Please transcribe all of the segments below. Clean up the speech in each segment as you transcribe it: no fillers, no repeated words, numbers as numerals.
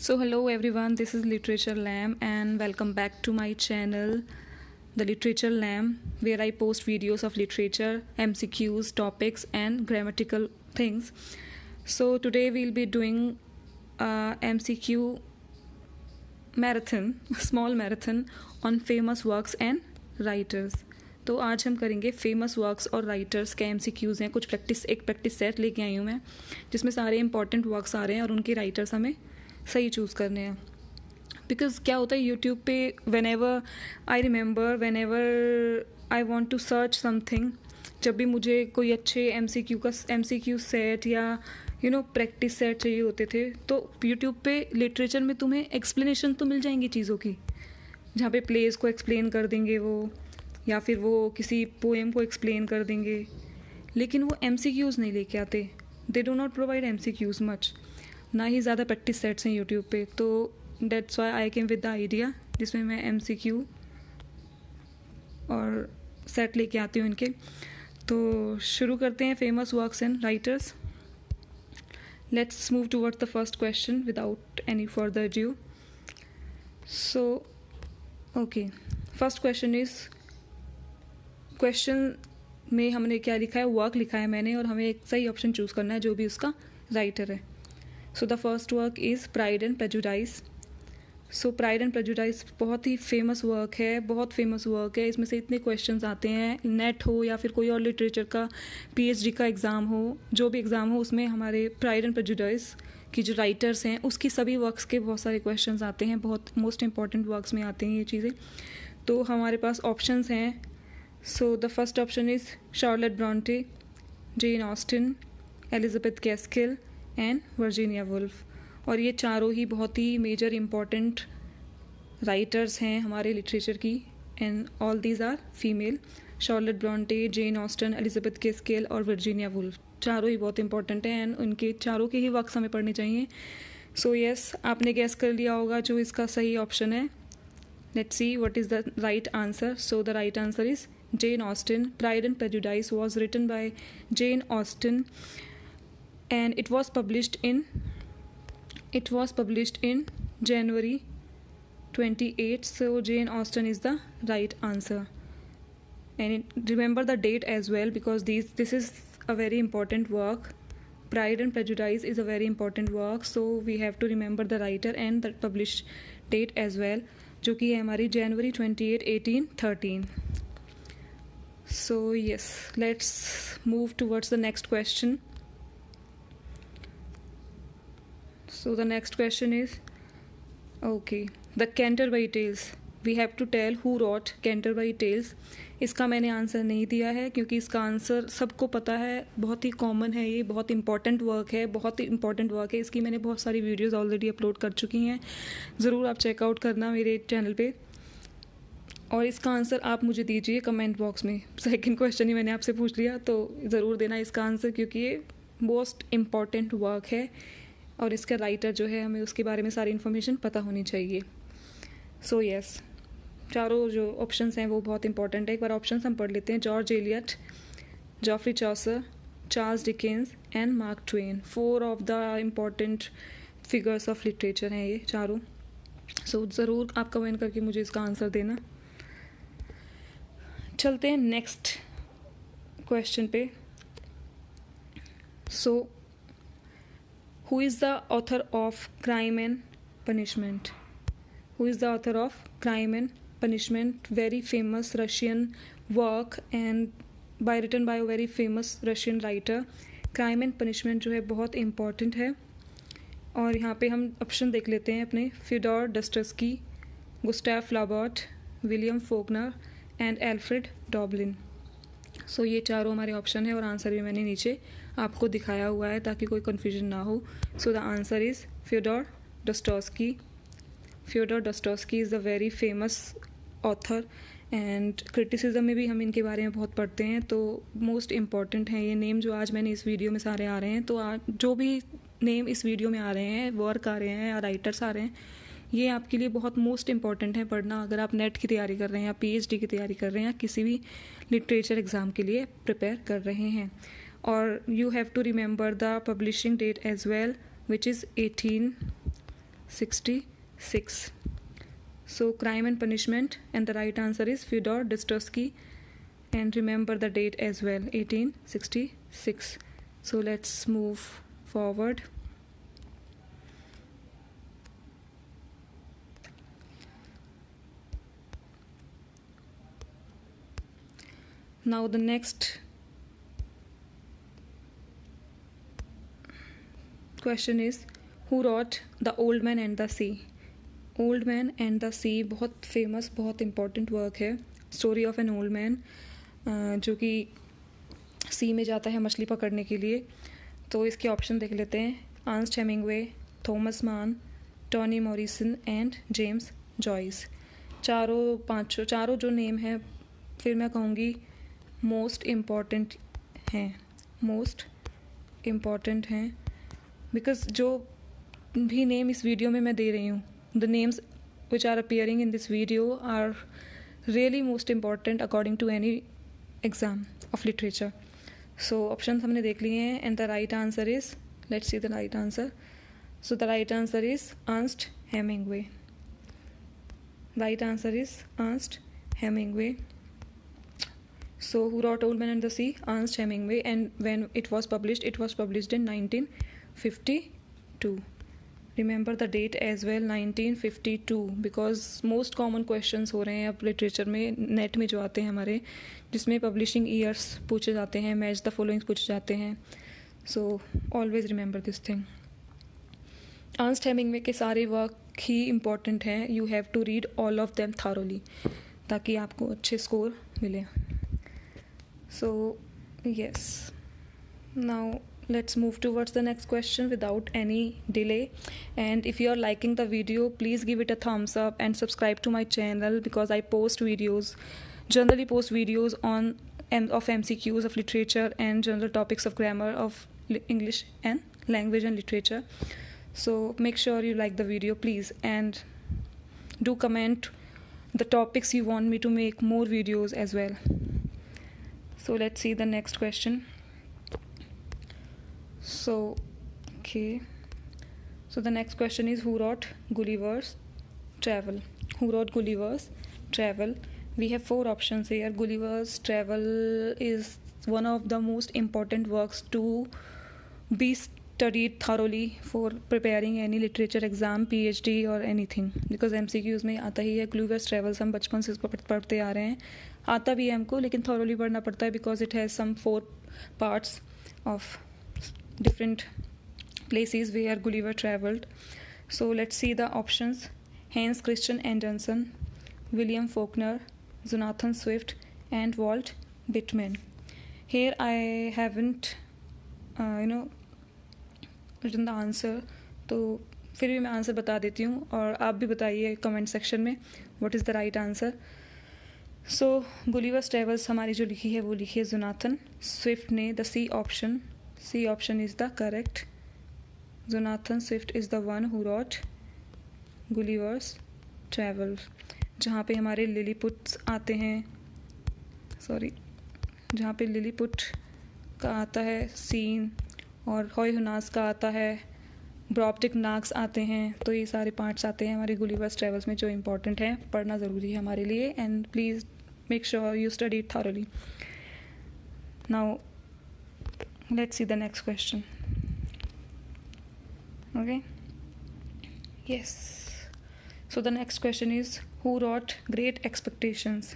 So hello everyone, this is Literature Lamb and welcome back to my channel, The Literature Lamb, where I post videos of literature, MCQs, topics and grammatical things. So today we'll be doing a MCQ marathon, small marathon on famous works and writers. तो आज हम करेंगे famous works और writers के MCQs हैं. कुछ एक practice set लेके आई हूँ मैं, जिसमें सारे इंपॉर्टेंट वर्क्स आ रहे हैं और उनके राइटर्स हमें सही चूज़ करने हैं. बिकॉज क्या होता है यूट्यूब पे, whenever I want to search something, जब भी मुझे कोई अच्छे MCQ सेट या प्रैक्टिस सेट चाहिए होते थे, तो यूट्यूब पे लिटरेचर में तुम्हें एक्सप्लेनेशन तो मिल जाएंगी चीज़ों की, जहाँ पे प्लेस को एक्सप्लेन कर देंगे वो, या फिर वो किसी पोएम को एक्सप्लेन कर देंगे, लेकिन वो MCQs नहीं लेके आते. They do not provide MCQs much, ना ही ज़्यादा प्रैक्टिस सेट्स हैं यूट्यूब पे. तो that's why I came with the idea, जिसमें मैं MCQ और सेट लेके आती हूँ इनके. तो शुरू करते हैं famous works and writers. Let's move towards the first question without any further due. So okay, first question में हमने क्या लिखा है, वर्क लिखा है मैंने, और हमें एक सही ऑप्शन चूज़ करना है जो भी उसका राइटर है. So the first work is pride and prejudice. So pride and prejudice बहुत ही फेमस वर्क है, बहुत फेमस वर्क है. इसमें से इतने क्वेश्चंस आते हैं, नेट हो या फिर कोई और लिटरेचर का PhD का एग्ज़ाम हो, जो भी एग्ज़ाम हो, उसमें हमारे प्राइड एंड प्रेजुडाइज की जो राइटर्स हैं उसकी सभी वर्क्स के बहुत सारे क्वेश्चंस आते हैं. बहुत मोस्ट इंपॉर्टेंट वर्क्स में आते हैं ये चीज़ें. तो हमारे पास ऑप्शंस हैं. So the first option is Charlotte Bronte, Jane Austen, Elizabeth Gaskell and Virginia Woolf. और ये चारों ही बहुत ही मेजर इम्पॉर्टेंट राइटर्स हैं हमारे लिटरेचर की, and all these are female. Charlotte Bronte, Jane Austen, Elizabeth Gaskell और वर्जीनिया वुल्फ चारों ही बहुत इंपॉर्टेंट हैं, एंड उनके चारों के ही वर्क्स हमें पढ़ने चाहिए. सो यस, आपने गैस कर लिया होगा जो इसका सही ऑप्शन है. Let's see what is the right answer. So the right answer is Jane Austen. Pride and Prejudice was written by Jane Austen and it was published in January 28. So Jane Austen is the right answer. And remember the date as well, because this is a very important work. Pride and Prejudice is a very important work, so we have to remember the writer and the published date as well, जो कि है हमारी January 28, 1813. So yes, let's move towards the next question. So the next question is, okay, the Canterbury Tales. We have to tell who wrote Canterbury Tales. इसका मैंने answer नहीं दिया है, क्योंकि इसका आंसर सबको पता है, बहुत ही कॉमन है, ये बहुत इंपॉर्टेंट वर्क है, बहुत ही इंपॉर्टेंट वर्क है. इसकी मैंने बहुत सारी वीडियोस ऑलरेडी अपलोड कर चुकी हैं, ज़रूर आप चेकआउट करना मेरे चैनल पे. और इसका आंसर आप मुझे दीजिए कमेंट बॉक्स में. सेकंड क्वेश्चन ही मैंने आपसे पूछ लिया, तो ज़रूर देना इसका आंसर, क्योंकि ये मोस्ट इम्पॉर्टेंट वर्क है और इसका राइटर जो है, हमें उसके बारे में सारी इन्फॉर्मेशन पता होनी चाहिए. सो यस, चारों जो ऑप्शंस हैं वो बहुत इंपॉर्टेंट है. एक बार ऑप्शंस हम पढ़ लेते हैं. George Eliot, Geoffrey Chaucer, Charles Dickens and mark Twain. 4 of the important figures of literature हैं ये चारों. सो ज़रूर आप कमेंट करके मुझे इसका आंसर देना. चलते हैं नेक्स्ट क्वेश्चन पे. So who is the author of crime and punishment? Who is the author of crime and punishment? Very famous Russian work and written by a very famous Russian writer. Crime and punishment जो है बहुत important है. और यहाँ पे हम option देख लेते हैं अपने. Fyodor Dostoevsky, Gustave Flaubert, William Faulkner and Alfred Doblin. So ये चारों हमारे ऑप्शन है, और आंसर भी मैंने नीचे आपको दिखाया हुआ है ताकि कोई कन्फ्यूजन ना हो. So the answer is Fyodor Dostoevsky. Fyodor Dostoevsky is the very famous author, and criticism में भी हम इनके बारे में बहुत पढ़ते हैं, तो मोस्ट इम्पॉर्टेंट हैं ये नेम जो आज मैंने इस वीडियो में सारे आ रहे हैं. तो आज जो भी नेम इस वीडियो में आ रहे हैं, वर्क आ रहे हैं या राइटर्स आ रहे हैं, ये आपके लिए बहुत मोस्ट इंपॉर्टेंट है पढ़ना, अगर आप नेट की तैयारी कर रहे हैं या PhD की तैयारी कर रहे हैं या किसी भी लिटरेचर एग्ज़ाम के लिए प्रिपेयर कर रहे हैं. और you have to remember the publishing date as well, which is 18 1866. So Crime and Punishment, and the right answer is Fyodor Dostoevsky, and remember the date as well, 1866. So let's move forward. Now the next question is, who wrote The Old Man and the Sea? Old man and the sea बहुत famous, बहुत important work है. Story of an old man जो कि सी में जाता है मछली पकड़ने के लिए. तो इसके ऑप्शन देख लेते हैं. Ernest Hemingway, Thomas Mann, Toni Morrison and James Joyce. चारों जो नेम है फिर मैं कहूँगी मोस्ट इम्पॉर्टेंट हैं बिकॉज जो भी नेम इस वीडियो में मैं दे रही हूँ, the names which are appearing in this video are really most important according to any exam of literature. So options हमने देख लिए हैं and the right answer is, let's see the right answer. So the right answer is Ernst Hemingway. Right answer is Ernst Hemingway. So who wrote Old Man and the Sea? Ernst Hemingway. And when it was published in 1952. Remember the date as well, 1952, because most common questions हो रहे हैं अब literature में, net में जो आते हैं हमारे, जिसमें पब्लिशिंग ईयर्स पूछे जाते हैं, मैच द फॉलोइंग पूछे जाते हैं. So always remember this thing. Ernest Hemingway के सारे वर्क ही इम्पॉर्टेंट हैं. You have to read all of them thoroughly ताकि आपको अच्छे स्कोर मिले. So yes, now let's move towards the next question without any delay. And if you are liking the video, please give it a thumbs up and subscribe to my channel, because I generally post videos on of MCQs of literature and general topics of grammar of English and language and literature. So make sure you like the video, please, and do comment the topics you want me to make more videos as well. So let's see the next question. So the next question is, who wrote Gulliver's Travel? We have 4 options here. Gulliver's Travel is one of the most important works to be studied thoroughly for preparing any literature exam, PhD or anything, because MCQs में आता ही है. Gulliver's Travels हम बचपन से पढ़ते आ रहे हैं, आता भी है हमको, लेकिन thoroughly पढ़ना पड़ता है because it has some 4 parts of different places where Gulliver traveled. So let's see the options. Hans Christian Andersen, William Faulkner, Jonathan Swift and Walt Whitman. Here I haven't written the answer, तो फिर भी मैं answer बता देती हूँ और आप भी बताइए कमेंट सेक्शन में what is the right answer. So Gulliver's Travels हमारी जो लिखी है वो लिखी है जोनाथन स्विफ्ट ने. The C option is the correct. Jonathan Swift is the one who wrote Gulliver's Travel, जहाँ पे हमारे लिलीपुट्स आते हैं, जहाँ पे लिलीपुट का आता है सीन और हॉयहुनास का आता है, ब्रॉप्टिक नाग्स आते हैं. तो ये सारे पार्ट्स आते हैं हमारे गुलिवर्स ट्रेवल्स में जो इम्पोर्टेंट हैं, पढ़ना ज़रूरी है हमारे लिए. And please make sure you study it thoroughly. Now let's see the next question. Okay, yes, so the next question is, who wrote Great Expectations?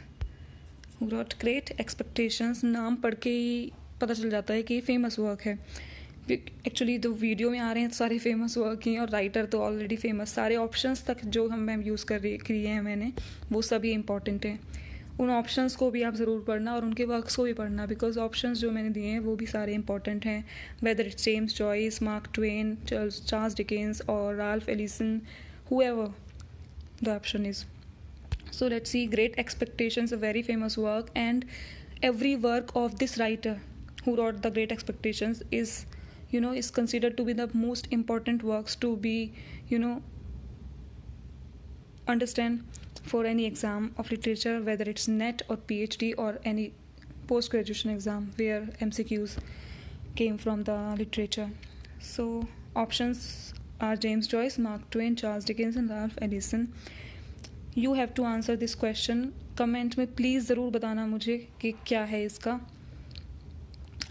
नाम पढ़ के ही पता चल जाता है कि फेमस वर्क है. एक्चुअली तो वीडियो में आ रहे हैं सारे फेमस वर्क ही, और राइटर तो ऑलरेडी फेमस. सारे ऑप्शंस तक जो मैम यूज़ किए हैं मैंने, वो सभी इंपॉर्टेंट हैं. उन ऑप्शंस को भी आप ज़रूर पढ़ना और उनके वर्क्स को भी पढ़ना, बिकॉज ऑप्शंस जो मैंने दिए हैं वो भी सारे इंपॉर्टेंट हैं. Whether it's James Joyce, Mark Twain, Charles Dickens और Ralph Ellison, whoever the option is. So let's see. Great Expectations, a very famous work, and every work of this writer who wrote the Great Expectations is considered to be the most important works to be understand for any exam of literature, whether it's NET or PhD or any post-graduation exam where MCQs came from the literature. So options are James Joyce, Mark Twain, Charles Dickenson, Ralph Addison. You have to answer this question. Comment में please ज़रूर बताना मुझे कि क्या है इसका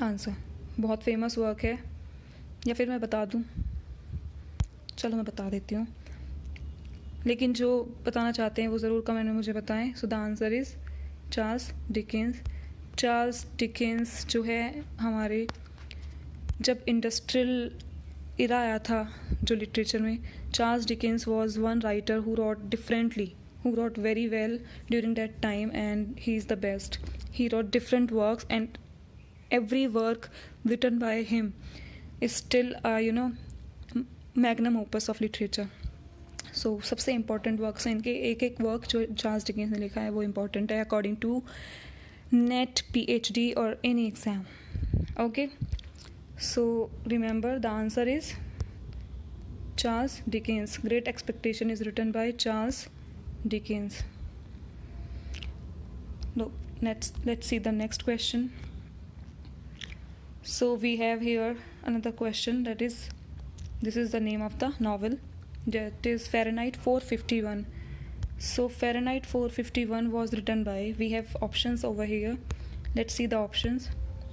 answer. बहुत famous work है, या फिर मैं बता दूं? चलो मैं बता देती हूँ, लेकिन जो बताना चाहते हैं वो ज़रूर कमेंट में मुझे बताएं। सो the answer is Charles Dickens. Charles Dickens जो है हमारे, जब इंडस्ट्रियल इरा आया था जो लिटरेचर में, Charles Dickens was one writer who wrote differently, who wrote very well during that time, and he is the best. He wrote different works and every work written by him is still magnum opus of literature. So सबसे important works हैं इनके। एक एक work जो Charles Dickens ने लिखा है वो इम्पॉर्टेंट है अकॉर्डिंग टू नेट, PhD और any exam. Okay, so remember the answer is Charles Dickens. Great expectation is written by Charles Dickens. Let's see the next question. So we have here another question, that is, this is the name of the novel, that is Fahrenheit 451. So Fahrenheit 451 was written by, we have options over here. Let's see the options.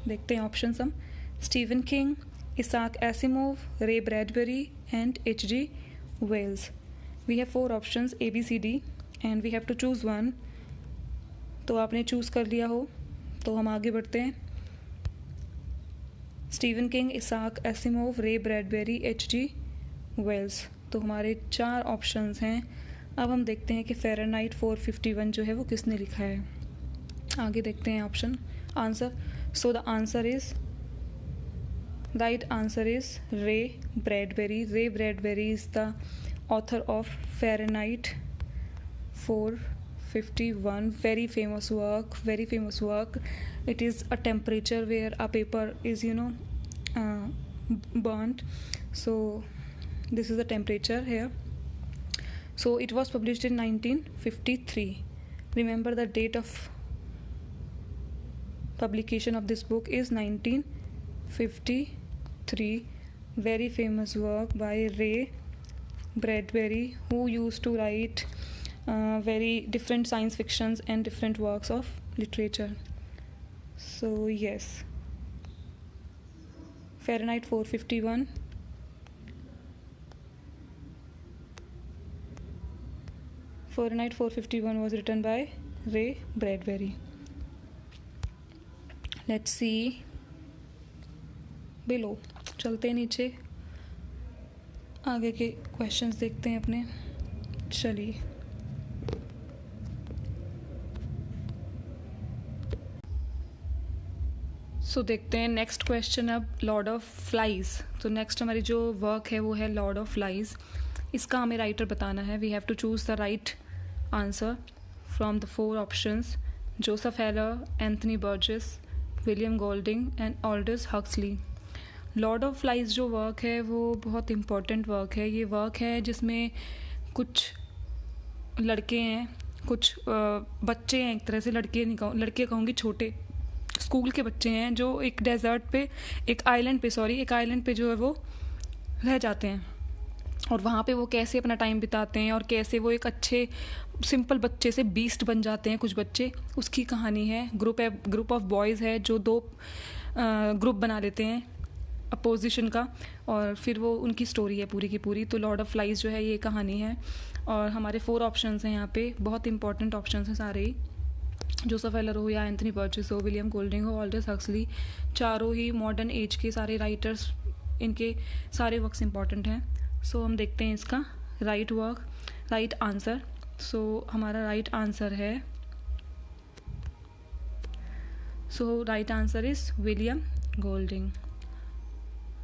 देखते हैं options हम। Stephen King, Isaac Asimov, Ray Bradbury and H.G. Wells. We have 4 options A, B, C, D and we have to choose one. तो आपने choose कर लिया हो तो हम आगे बढ़ते हैं। स्टीवन किंग, इसाक एसिमोव, रे ब्रैडबेरी, H.G. वेल्स। तो हमारे 4 ऑप्शंस हैं। अब हम देखते हैं कि फ़ारेनहाइट 451 जो है वो किसने लिखा है। आगे देखते हैं option answer. So the answer is, right answer is Ray Bradbury. Ray Bradbury is the author of Fahrenheit 451. Very famous work, very famous work. It is a temperature where a paper is burnt. So this is the temperature here. So it was published in 1953. Remember the date of publication of this book is 1953. Very famous work by Ray Bradbury, who used to write very different science fictions and different works of literature. So yes, Fahrenheit 451. Fahrenheit 451 was written by Ray Bradbury. Let's see below. चलते हैं नीचे, आगे के questions देखते हैं अपने। चलिए, सो देखते हैं नेक्स्ट क्वेश्चन अब, लॉर्ड ऑफ फ्लाइज। तो नेक्स्ट हमारी जो वर्क है वो है लॉर्ड ऑफ फ्लाइज। इसका हमें राइटर बताना है। We have to choose the right answer from the 4 options. Joseph Heller, Anthony Burgess, William Golding and Aldous Huxley. Lord of Flies जो वर्क है वो बहुत इम्पॉर्टेंट वर्क है। ये वर्क है जिसमें कुछ लड़के हैं, कुछ बच्चे हैं, एक तरह से लड़के कहूँगी, छोटे स्कूल के बच्चे हैं जो एक डेजर्ट पे, एक आइलैंड पे जो है वो रह जाते हैं, और वहाँ पे वो कैसे अपना टाइम बिताते हैं और कैसे वो एक अच्छे सिंपल बच्चे से बीस्ट बन जाते हैं कुछ बच्चे। उसकी कहानी है। ग्रुप ऑफ बॉयज़ है जो 2 ग्रुप बना लेते हैं अपोजिशन का, और फिर वो उनकी स्टोरी है पूरी की पूरी। तो लॉर्ड ऑफ फ्लाइज जो है ये कहानी है। और हमारे 4 ऑप्शंस हैं यहाँ पे, बहुत इंपॉर्टेंट ऑप्शंस हैं सारे ही। जोसेफ हेलर हो या एंथनी बर्जेस हो, विलियम गोल्डिंग हो, ऑल्डस हक्सली, चारों ही मॉडर्न एज के सारे राइटर्स, इनके सारे वर्क्स इंपॉर्टेंट हैं। सो हम देखते हैं इसका राइट आंसर। सो हमारा राइट आंसर है, right answer is William Golding.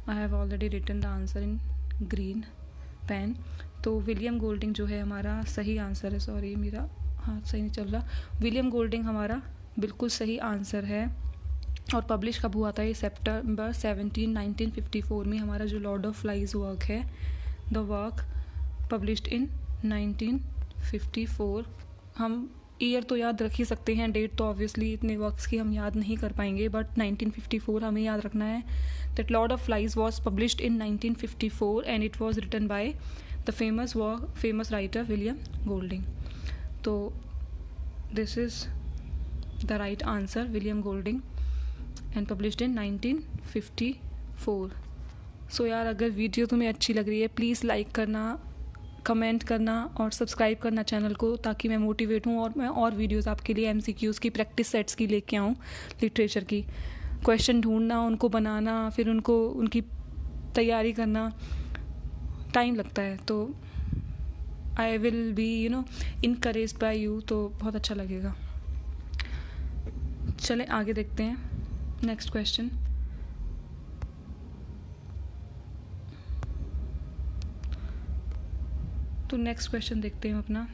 I have already written the answer in green pen. तो विलियम गोल्डिंग जो है हमारा सही आंसर है। सॉरी, मेरा हाथ सही नहीं चल रहा। विलियम गोल्डिंग हमारा बिल्कुल सही आंसर है। और पब्लिश कब हुआ था? ये September 17, 1954 में हमारा जो लॉर्ड ऑफ फ्लाइज वर्क है, द वर्क पब्लिश्ड इन 1954। हम ईयर तो याद रख ही सकते हैं, डेट तो ऑब्वियसली इतने वर्क्स की हम याद नहीं कर पाएंगे, बट 1954 हमें याद रखना है that lord of flies was published in 1954 and it was written by the famous writer William Golding. तो this is the right answer, William Golding, and published in 1954. So यार, अगर वीडियो तुम्हें अच्छी लग रही है प्लीज़ लाइक करना, comment करना और सब्सक्राइब करना चैनल को, ताकि मैं मोटिवेट हूँ और मैं और वीडियोस आपके लिए MCQs की प्रैक्टिस सेट्स की लेके आऊँ. लिटरेचर की क्वेश्चन ढूंढना, उनको बनाना, फिर उनकी तैयारी करना टाइम लगता है. तो I will be encouraged by you, तो बहुत अच्छा लगेगा. चलें आगे देखते हैं नेक्स्ट क्वेश्चन. तो नेक्स्ट क्वेश्चन देखते हैं अपना.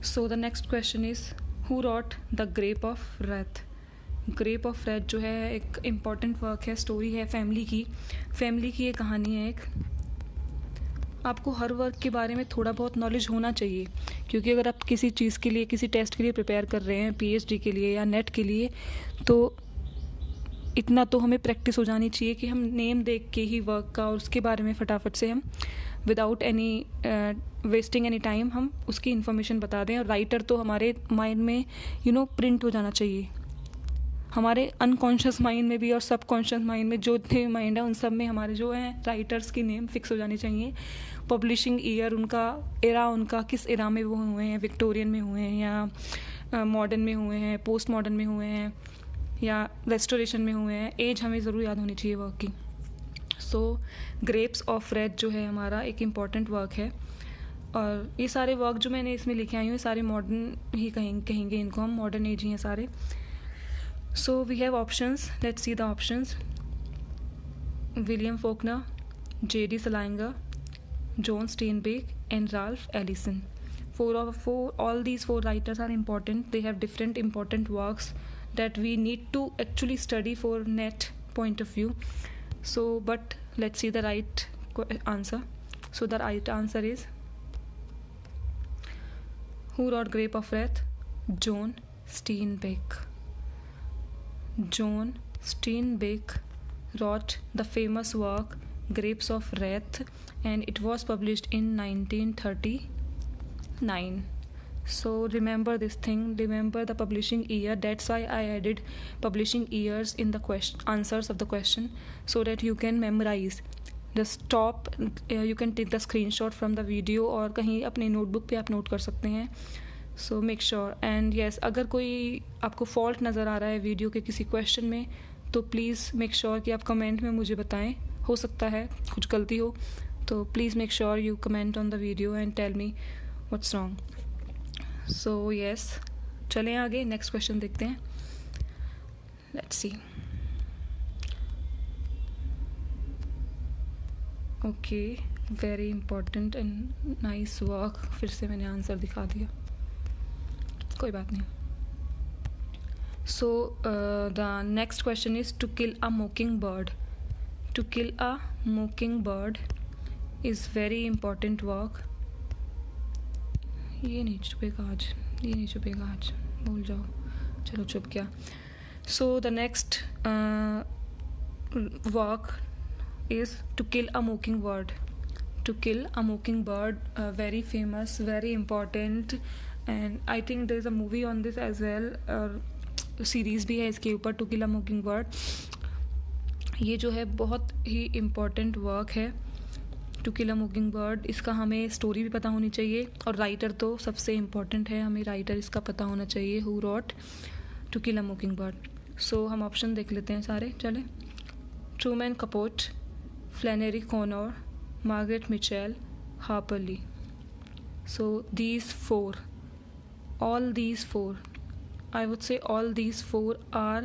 So the next question is who wrote the grape of wrath. Grape of wrath जो है एक इम्पॉर्टेंट वर्क है, स्टोरी है फैमिली की ये कहानी है एक. आपको हर वर्क के बारे में थोड़ा बहुत नॉलेज होना चाहिए, क्योंकि अगर आप किसी चीज़ के लिए, किसी टेस्ट के लिए प्रिपेयर कर रहे हैं, PhD के लिए या नेट के लिए, तो इतना तो हमें प्रैक्टिस हो जानी चाहिए कि हम नेम देख के ही वर्क का और उसके बारे में फटाफट से हम without any wasting any time हम उसकी इन्फॉर्मेशन बता दें. और राइटर तो हमारे माइंड में प्रिंट हो जाना चाहिए, हमारे अनकॉन्शियस माइंड में भी और सबकॉन्शियस माइंड में, जो थे माइंड है उन सब में हमारे जो हैं राइटर्स की नेम फिक्स हो जानी चाहिए. पब्लिशिंग ईयर, उनका एरा, उनका किस एरा में वो हुए हैं, विक्टोरियन में हुए हैं या मॉडर्न में हुए हैं, पोस्ट मॉडर्न में हुए हैं या रेस्टोरेशन में हुए हैं. एज हमें ज़रूर याद होनी चाहिए वर्क की. सो ग्रेप्स ऑफ रेथ जो है हमारा एक इम्पॉर्टेंट वर्क है. और ये सारे वर्क जो मैंने इसमें लिखे आई हूँ सारे मॉडर्न ही कहेंगे इनको हम, मॉडर्न एज ही हैं सारे. So we have options, let's see the options. William Faulkner, J.D. Salinger, John Steinbeck and Ralph Ellison. All these four writers are important. They have different important works that we need to actually study for net point of view. So but let's see the right answer. So the right answer is, who wrote Grape of Wrath? John Steinbeck. John Steinbeck wrote the famous work Grapes of Wrath, and it was published in 1939. So remember this thing, remember the publishing year. That's why I added publishing years in the answers of the question, so that you can memorize. Just stop, you can take the screenshot from the video और कहीं अपने notebook पे आप note कर सकते हैं. So make sure. And yes, अगर कोई आपको फॉल्ट नज़र आ रहा है वीडियो के किसी क्वेश्चन में, तो प्लीज़ मेक श्योर कि आप कमेंट में मुझे बताएं. हो सकता है कुछ गलती हो, तो please make sure you comment on the video and tell me what's wrong. So yes, चलें आगे नेक्स्ट क्वेश्चन देखते हैं. Let's see. Okay, very important and nice work. फिर से मैंने आंसर दिखा दिया, कोई बात नहीं. So the next question is to kill a mockingbird. To kill a mockingbird is very important work. ये नहीं छुपेगा आज, भूल जाओ, चलो छुप गया. सो the next work is To Kill a Mockingbird. To Kill a Mockingbird, very famous, very important, and I think there is a movie on this as well, और सीरीज़ भी है इसके ऊपर, To Kill a Mockingbird. ये जो है बहुत ही important work है टू किल अ मॉकिंगबर्ड. इसका हमें स्टोरी भी पता होनी चाहिए और राइटर तो सबसे इम्पॉर्टेंट है, हमें राइटर इसका पता होना चाहिए, who wrote to kill a mockingbird. So हम ऑप्शन देख लेते हैं सारे, चले. Truman Capote, Flannery Connor, Margaret Mitchell, Harper Lee. So these four, all these four, I would say all these four are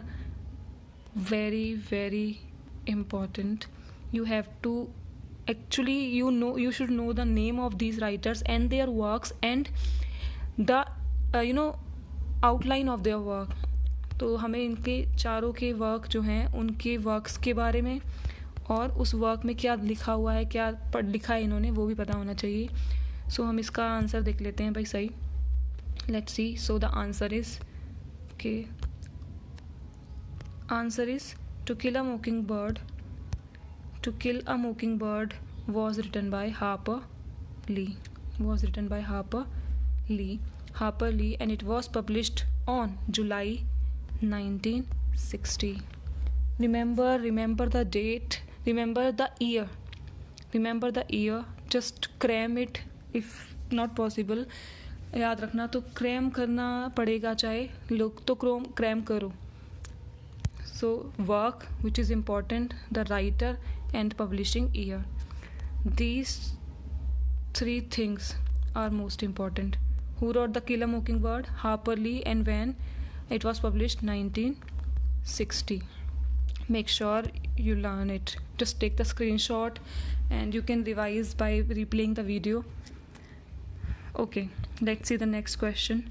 very, very important. You have to actually, you should know the name of these writers and their works and the outline of their work. तो हमें इनके चारों के work जो हैं उनके works के बारे में और उस वर्क में क्या लिखा हुआ है, क्या लिखा है इन्होंने, वो भी पता होना चाहिए. सो हम इसका आंसर देख लेते हैं भाई सही. Let's see. So the answer is okay. Answer is to kill a mockingbird was written by Harper Lee, and it was published on July 1960. Remember the date, remember the year, just cram it if not possible. याद रखना, तो cram करना पड़ेगा, चाहे लोग तो cram करो. So work which is important, the writer and publishing year. These three things are most important. Who wrote The Kill a Mockingbird? Harper Lee. And when it was published? 1960. Make sure you learn it. Just take the screenshot and you can revise by replaying the video. Okay, let's see the next question.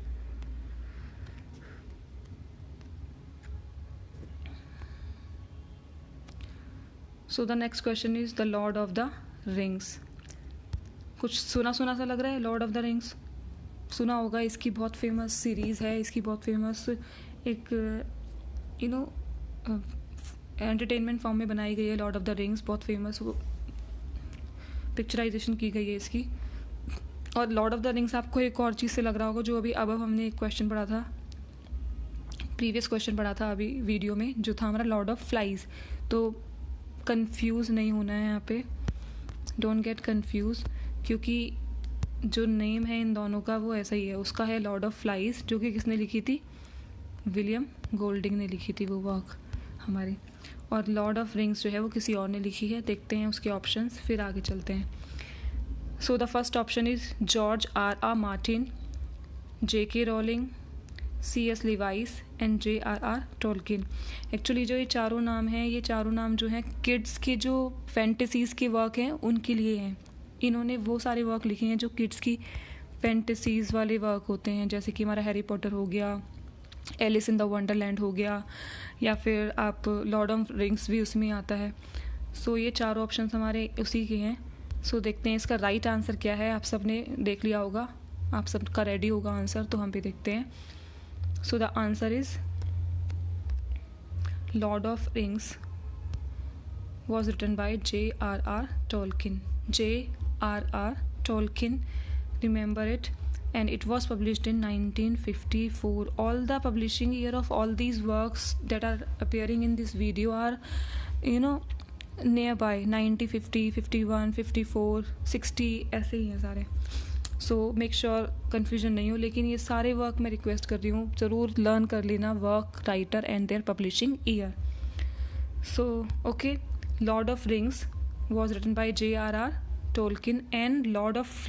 So the next question is the Lord of the Rings. कुछ सुना सा लग रहा है. Lord of the rings सुना होगा. इसकी बहुत फेमस सीरीज़ है, इसकी बहुत फेमस एक एंटरटेनमेंट फॉर्म में बनाई गई है. लॉर्ड ऑफ द रिंग्स बहुत फेमस पिक्चराइजेशन की गई है इसकी. और लॉर्ड ऑफ द रिंग्स आपको एक और चीज़ से लग रहा होगा, जो अभी अब हमने एक क्वेश्चन पढ़ा था, प्रीवियस क्वेश्चन पढ़ा था अभी वीडियो में, जो था हमारा लॉर्ड ऑफ फ्लाइज. तो कंफ्यूज नहीं होना है यहाँ पे, डोंट गेट कंफ्यूज, क्योंकि जो नेम है इन दोनों का वो ऐसा ही है. उसका है लॉर्ड ऑफ फ्लाइज, जो कि किसने लिखी थी? विलियम गोल्डिंग ने लिखी थी वो वर्क हमारी. और लॉर्ड ऑफ रिंग्स जो है वो किसी और ने लिखी है. देखते हैं उसके ऑप्शंस, फिर आगे चलते हैं. So the first option is George R.R. Martin, J.K. Rolling, C.S. Levi's and J.R.R. Tolkien. Actually जो ये चारों नाम हैं, ये चारों नाम जो हैं किड्स के जो फैंटेसीज़ के वर्क हैं उनके लिए हैं. इन्होंने वो सारे वर्क लिखे हैं जो किड्स की फैंटेसीज़ वाले वर्क होते हैं, जैसे कि हमारा हैरी पॉटर हो गया, एलिस इन द वंडरलैंड हो गया, या फिर आप लॉर्ड ऑफ रिंग्स भी उसमें आता है. सो ये चारों ऑप्शन हमारे उसी के हैं. सो देखते हैं इसका राइट आंसर क्या है. आप सब ने देख लिया होगा, आप सबका रेडी होगा आंसर, तो हम भी देखते हैं. So the answer is Lord of Rings was written by J.R.R. Tolkien. J.R.R. Tolkien, remember it, and it was published in 1954. All the publishing year of all these works that are appearing in this video are, nearby 90, 50, 51, 54, 60 ऐसे ही हैं सारे. So make sure confusion नहीं हो. लेकिन ये सारे work मैं request कर रही हूँ, ज़रूर लर्न कर लेना work, writer and their publishing year. So okay, lord of rings was written by J.R.R. Tolkien and lord of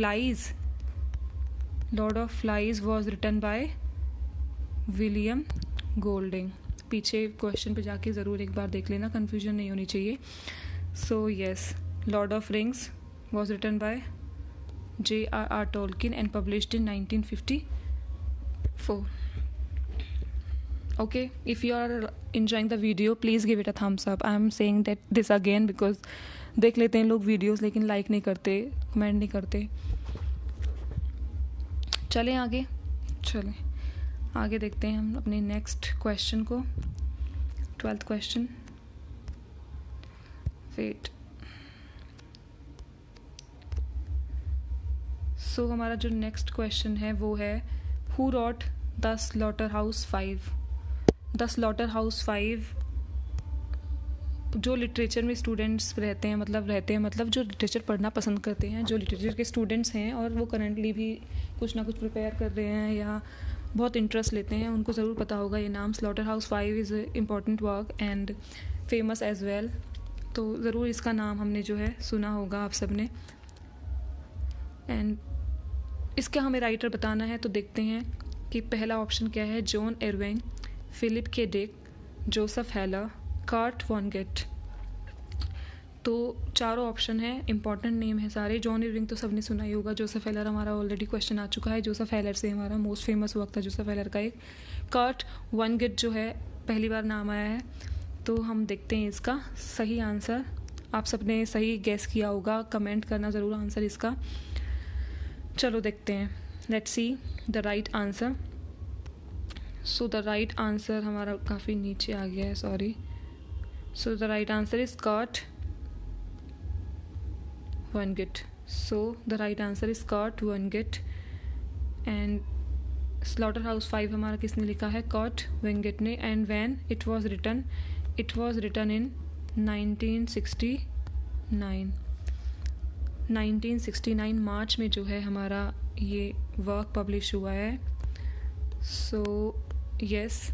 flies was written by William Golding. पीछे क्वेश्चन पे जाके ज़रूर एक बार देख लेना, कन्फ्यूजन नहीं होनी चाहिए. So yes, lord of rings was written by J.R.R. Tolkien and published in 1954. Okay, if you are enjoying the video, please give it a thumbs up. I am saying that this again because देख लेते हैं लोग videos, लेकिन like नहीं करते, comment नहीं करते. चलें आगे देखते हैं हम अपने नेक्स्ट क्वेश्चन को. 12th question. वेट. सो हमारा जो नेक्स्ट क्वेश्चन है वो है who wrote the slaughterhouse 5. The slaughterhouse 5 जो लिटरेचर में स्टूडेंट्स रहते हैं, मतलब जो लिटरेचर पढ़ना पसंद करते हैं, जो लिटरेचर के स्टूडेंट्स हैं और वो करंटली भी कुछ ना कुछ प्रिपेयर कर रहे हैं या बहुत इंटरेस्ट लेते हैं, उनको ज़रूर पता होगा ये नाम. Slaughterhouse 5 is important work and famous as well. तो ज़रूर इसका नाम हमने जो है सुना होगा आप सब ने. एंड इसका हमें राइटर बताना है, तो देखते हैं कि पहला ऑप्शन क्या है. John Irving, Philip K Dick, Joseph Heller, Kurt Vonnegut. तो चारों ऑप्शन है, इंपॉर्टेंट नेम है सारे. जॉन इरविंग तो सबने सुना ही होगा. जोसेफ हेलर हमारा ऑलरेडी क्वेश्चन आ चुका है. जोसेफ हेलर से हमारा मोस्ट फेमस वर्क था जोसेफ हेलर का एक. कार्ट वॉनगेट जो है पहली बार नाम आया है. तो हम देखते हैं इसका सही आंसर. आप सबने सही गेस किया होगा, कमेंट करना ज़रूर आंसर इसका. चलो देखते हैं, let's see the right answer. So the right answer हमारा काफ़ी नीचे आ गया है, sorry. So the right answer is Kurt Vonnegut. So the right answer is Kurt Vonnegut. And slaughterhouse 5 हमारा किसने लिखा है? कट वेंगेट ने. And when it was written in 1969 मार्च में जो है हमारा ये वर्क पब्लिश हुआ है. So yes,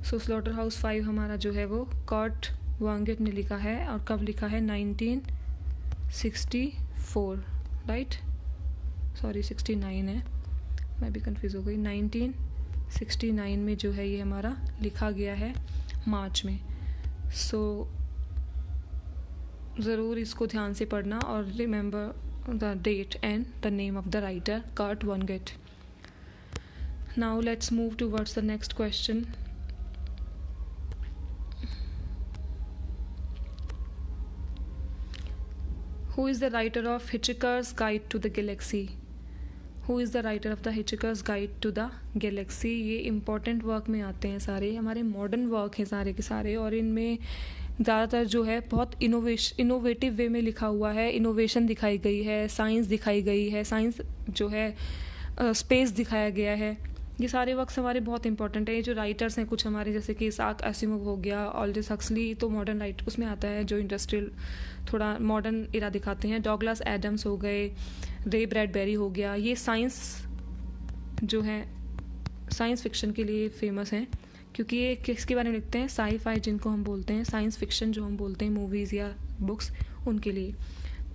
so slaughterhouse 5 हमारा जो है वो कट वेंगेट ने लिखा है. और कब लिखा है? 1964, राइट? सॉरी 69 है, मैं भी कंफ्यूज हो गई. 1969 में जो है ये हमारा लिखा गया है मार्च में. सो ज़रूर इसको ध्यान से पढ़ना और remember the date and the name of the writer Kurt Vonnegut. Now let's move towards the next question. Who is the writer of Hitchhiker's Guide to the Galaxy? Who is the writer of the Hitchhiker's Guide to the Galaxy? ये important work में आते हैं सारे, हमारे modern work हैं सारे के सारे. और इनमें ज़्यादातर जो है बहुत इनोवेटिव वे में लिखा हुआ है. इनोवेशन दिखाई गई है, साइंस दिखाई गई है, साइंस जो है स्पेस दिखाया गया है. ये सारे वर्क्स हमारे बहुत इंपॉर्टेंट है. ये जो राइटर्स हैं कुछ हमारे, जैसे कि इसाक असिमोव हो गया, ऑल्डस हक्सली, तो मॉडर्न राइट उसमें आता है जो इंडस्ट्रियल थोड़ा मॉडर्न इरा दिखाते हैं. डॉगलस एडम्स हो गए, रे ब्रैडबेरी हो गया. ये साइंस जो है साइंस फिक्शन के लिए फेमस हैं, क्योंकि ये किसके बारे में लिखते हैं? साई-फाई जिनको हम बोलते हैं, साइंस फिक्शन जो हम बोलते हैं, मूवीज़ या बुक्स, उनके लिए.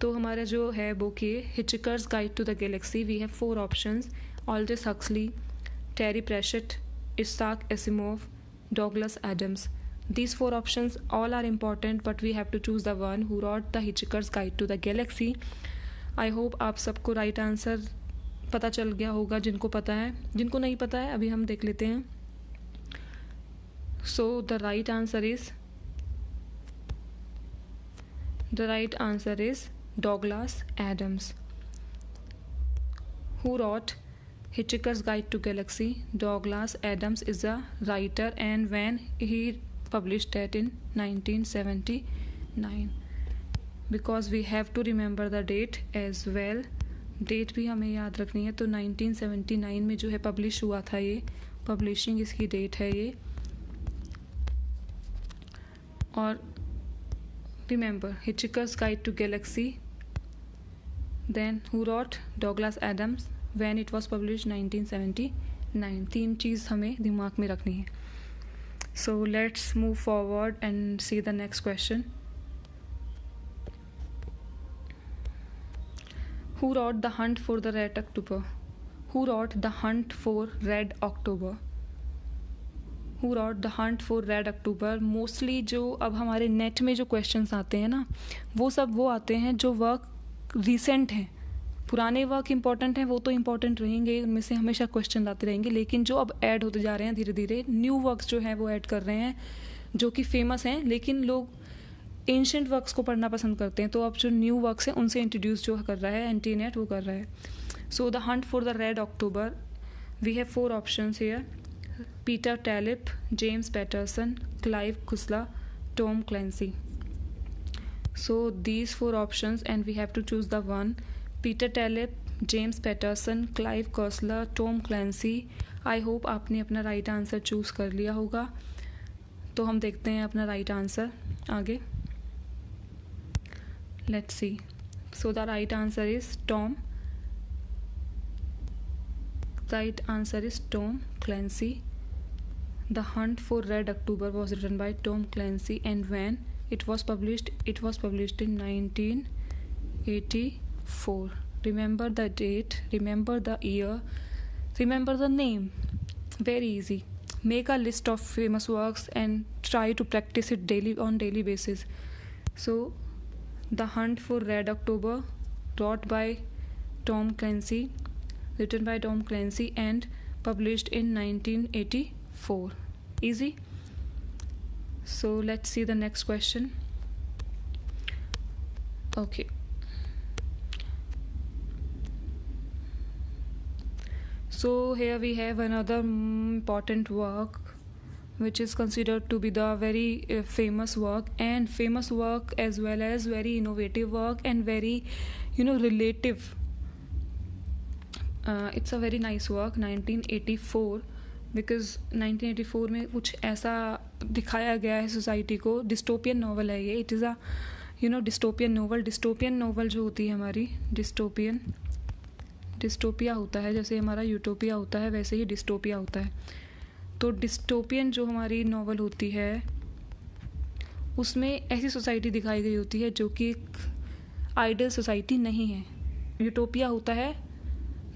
तो हमारा जो है बुक ये Hitchhiker's guide to the galaxy. We have 4 options: Aldous Huxley, Terry Pratchett, Isaac Asimov, Douglas Adams. These 4 options all are important, but we have to choose the one who wrote the Hitchhiker's Guide to the Galaxy. I hope आप सबको right answer पता चल गया होगा, जिनको पता है. जिनको नहीं पता है अभी हम देख लेते हैं. So the right answer is Douglas Adams, who wrote Hitchhiker's Guide to Galaxy. Douglas Adams is a writer, and when he published that in 1979. Because we have to remember the date as well. Date भी हमें याद रखनी है. तो 1979 में जो है publish हुआ था, ये पब्लिशिंग इसकी डेट है ये. और remember Hitchhiker's Guide to Galaxy, then who wrote? Douglas Adams. When it was published 1979. 3 चीज़ हमें दिमाग में रखनी है. So let's move forward and see the next question. Who wrote The Hunt for the Red October? Who wrote The Hunt for Red October? Who wrote The Hunt for Red October? Mostly जो अब हमारे net में जो questions आते हैं ना, वो सब वो आते हैं जो वर्क रिसेंट हैं. पुराने वर्क इंपॉर्टेंट हैं, वो तो इंपॉर्टेंट रहेंगे, उनमें से हमेशा क्वेश्चन आते रहेंगे. लेकिन जो अब ऐड होते जा रहे हैं धीरे धीरे, न्यू वर्क्स जो हैं वो ऐड कर रहे हैं जो कि फेमस हैं, लेकिन लोग एंशेंट वर्क्स को पढ़ना पसंद करते हैं. तो अब जो न्यू वर्क्स हैं उनसे इंट्रोड्यूस जो कर रहा है एंटीनेट, वो कर रहा है. So the hunt for the red October, we have 4 options here: Peter Tallip, James Patterson, Clive Cussler, Tom Clancy. So these 4 options and we have to choose the one. Peter Tallip, James Patterson, Clive Cussler, Tom Clancy. I hope आपने अपना right answer choose कर लिया होगा. तो हम देखते हैं अपना राइट आंसर आगे. Let's see. So the right answer is Tom. Right answer is Tom Clancy. The hunt for red October was written by Tom Clancy, and when it was published in 1984. Remember the date, remember the year, remember the name. Very easy. Make a list of famous works and try to practice it on daily basis. So The Hunt for Red October, wrote by Tom Clancy, written by Tom Clancy and published in 1984. Easy. So let's see the next question. Okay. So here we have another important work which is considered to be the very famous work as well as very innovative work and very relative. It's a very nice work 1984 because 1984 में कुछ ऐसा दिखाया गया है society को. Dystopian novel है ये. It is a dystopian novel जो होती है हमारी डिस्टोपिया होता है. जैसे हमारा यूटोपिया होता है वैसे ही डिस्टोपिया होता है. तो डिस्टोपियन जो हमारी नॉवल होती है उसमें ऐसी सोसाइटी दिखाई गई होती है जो कि एक आइडियल सोसाइटी नहीं है. यूटोपिया होता है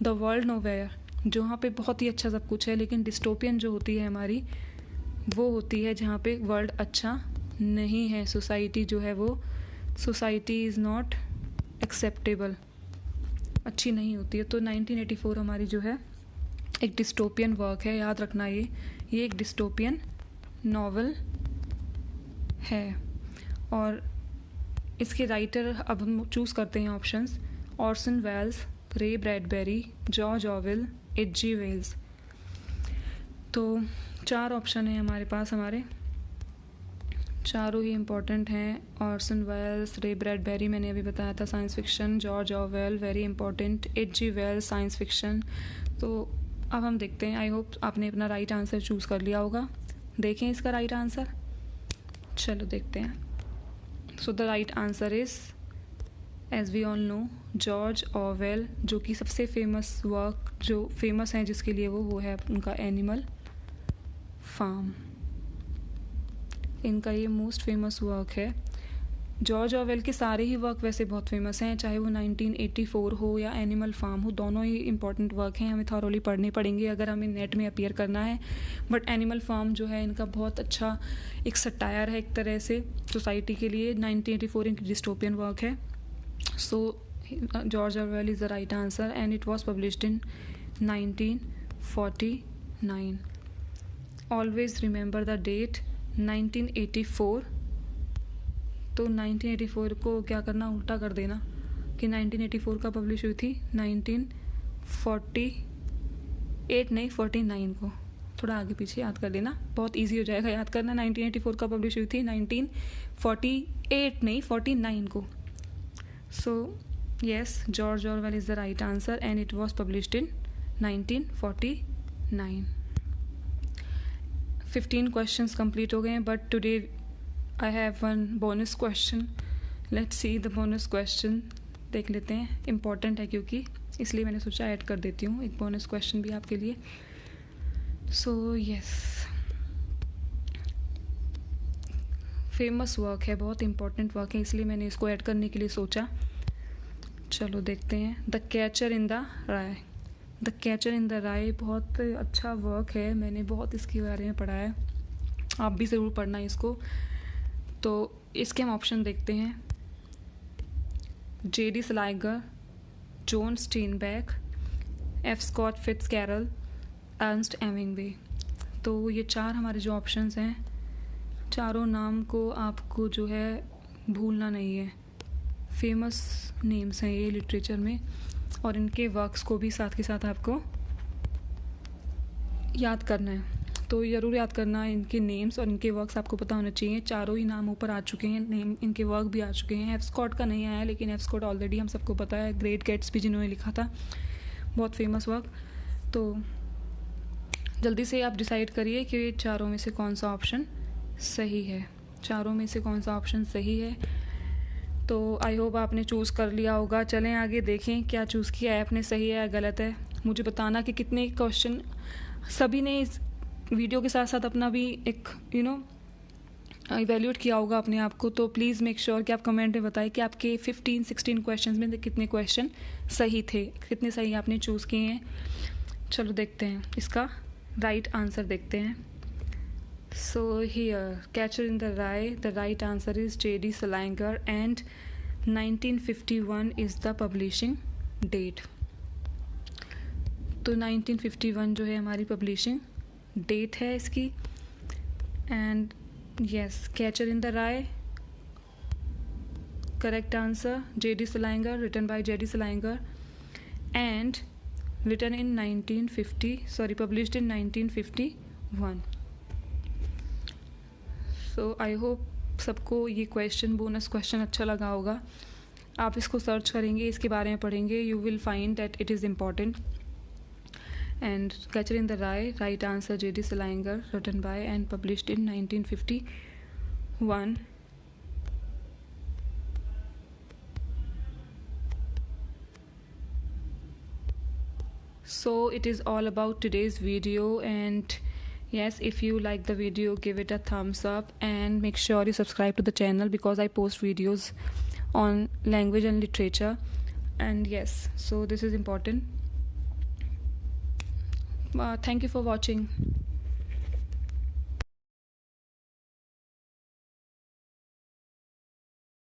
द वर्ल्ड नोवेयर, जहाँ पे बहुत ही अच्छा सब कुछ है. लेकिन डिस्टोपियन जो होती है हमारी वो होती है जहाँ पे वर्ल्ड अच्छा नहीं है. सोसाइटी जो है वो सोसाइटी इज़ नॉट एक्सेप्टेबल, अच्छी नहीं होती है. तो 1984 हमारी जो है एक डिस्टोपियन वर्क है. याद रखना ये एक डिस्टोपियन नॉवल है. और इसके राइटर अब हम चूज़ करते हैं options. Orson Welles, Ray Bradbury, George Orwell, H G. Wells. तो 4 ऑप्शन हैं हमारे पास. हमारे चारों ही इम्पॉर्टेंट हैं. ऑर्सन वेल्स, रे ब्रैडबेरी मैंने अभी बताया था science fiction, George Orwell very important, H G. Wells science fiction. तो अब हम देखते हैं. आई होप आपने अपना राइट आंसर चूज़ कर लिया होगा. देखें इसका राइट आंसर. चलो देखते हैं. So the right answer is as we all know George Orwell, जो कि सबसे फेमस वर्क जो फेमस है जिसके लिए वो है उनका एनिमल फार्म. इनका ये मोस्ट फेमस वर्क है. जॉर्ज ऑवेल के सारे ही वर्क वैसे बहुत फेमस हैं, चाहे वो 1984 हो या एनिमल फार्म हो. दोनों ही इंपॉर्टेंट वर्क हैं, हमें थॉरोली पढ़ने पड़ेंगे अगर हमें नेट में अपीयर करना है. बट एनिमल फार्म जो है इनका बहुत अच्छा एक सटायर है एक तरह से सोसाइटी के लिए. 1984 इनकी डिस्टोपियन वर्क है. So George Orwell is the right answer and it was published in 1949. Always remember the date 1984. तो 1984 को क्या करना, उल्टा कर देना कि 1984 का पब्लिश हुई थी 1948 नहीं 49 को. थोड़ा आगे पीछे याद कर लेना, बहुत इजी हो जाएगा याद करना. 1984 का पब्लिश हुई थी 1948 नहीं 49 को. So yes, George Orwell is the right answer and it was published in 1949. 15 questions complete हो गए हैं. But today I have one bonus question. Let's see the bonus question. देख लेते हैं, इम्पॉर्टेंट है क्योंकि, इसलिए मैंने सोचा ऐड कर देती हूँ एक बोनस क्वेश्चन भी आपके लिए. सो यस, फेमस वर्क है, बहुत इम्पॉर्टेंट वर्क है, इसलिए मैंने इसको ऐड करने के लिए सोचा. चलो देखते हैं. The catcher in the rye. The catcher in the rye बहुत अच्छा वर्क है, मैंने बहुत इसके बारे में पढ़ा है. आप भी ज़रूर पढ़ना इसको. तो इसके हम ऑप्शन देखते हैं. J.D. Salinger, John Steinbeck, F Scott Fitzgerald, Ernest Hemingway. तो ये 4 हमारे जो ऑप्शंस हैं, चारों नाम को आपको जो है भूलना नहीं है. फेमस नेम्स हैं ये लिटरेचर में, और इनके वर्क्स को भी साथ के साथ आपको याद करना है. तो ज़रूर याद करना इनके नेम्स और इनके वर्क्स आपको पता होना चाहिए. चारों ही नाम ऊपर आ चुके हैं, नेम इनके वर्क भी आ चुके हैं. एफ स्कॉट का नहीं आया, लेकिन एफ स्कॉट ऑलरेडी हम सबको पता है. ग्रेट गेट्सबी जिन्होंने लिखा था, बहुत फेमस वर्क. तो जल्दी से आप डिसाइड करिए कि चारों में से कौन सा ऑप्शन सही है. चारों में से कौन सा ऑप्शन सही है. तो आई होप आपने चूज़ कर लिया होगा. चलें आगे देखें क्या चूज़ किया है आपने, सही है या गलत है. मुझे बताना कि कितने क्वेश्चन सभी ने इस वीडियो के साथ साथ अपना भी एक इवेल्यूएट किया होगा अपने आप को. तो प्लीज़ मेक श्योर कि आप कमेंट में बताएं कि आपके 15-16 क्वेश्चंस में कितने क्वेश्चन सही थे, कितने सही आपने चूज़ किए हैं. चलो देखते हैं इसका राइट आंसर देखते हैं. So here catcher in the rye, the right answer is J.D. Salinger and 1951 is the publishing date. तो 1951 जो है हमारी पब्लिशिंग डेट है इसकी. And yes, catcher in the rye correct answer, J.D. Salinger, written by J.D. Salinger, and written in 1950, published in 1951. So I hope सबको ये question, bonus question अच्छा लगा होगा. आप इसको सर्च करेंगे, इसके बारे में पढ़ेंगे, you will find that it is important. And Catcher in the Rye, right answer, J.D. Salinger, written by and published in 1951. So it is all about today's video, and yes, if you like the video, give it a thumbs up and make sure you subscribe to the channel because I post videos on language and literature. And yes, so this is important. Thank you for watching.